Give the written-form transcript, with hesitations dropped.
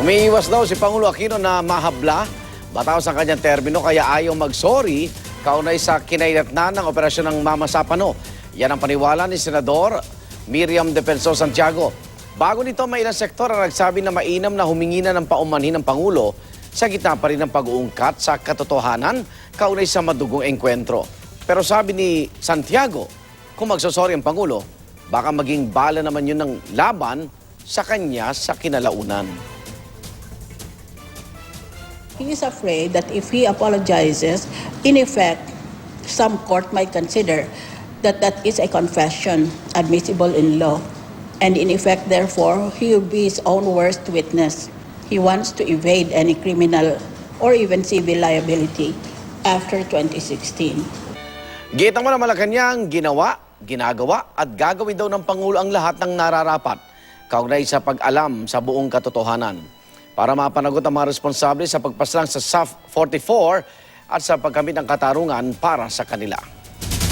Umiiwas daw si Pangulo Aquino na mahabla batao sa kanyang termino kaya ayaw mag-sorry kaunay sa kinaidatnan ng operasyon ng Mama Sapano. Yan ang paniwala ni Senador Miriam Defensor Santiago. Bago nito, may ilang sektor ang nagsabi na mainam na humingi na ng paumanhin ng Pangulo sa gitna pa rin ng pag-uungkat sa katotohanan kaunay sa madugong engkwentro. Pero sabi ni Santiago, kung magsosorry ang Pangulo, baka maging bala naman yun ng laban sa kanya sa kinalaunan. He is afraid that if he apologizes, in effect, some court might consider that that is a confession admissible in law. And in effect, therefore, he will be his own worst witness. He wants to evade any criminal or even civil liability after 2016. Gita mo na Malacanang, ginagawa at gagawin daw ng Pangulo ang lahat ng nararapat kaugnay sa pag-alam sa buong katotohanan para mapanagot ang mga responsable sa pagpaslang sa SAF 44 at sa pagkamit ng katarungan para sa kanila.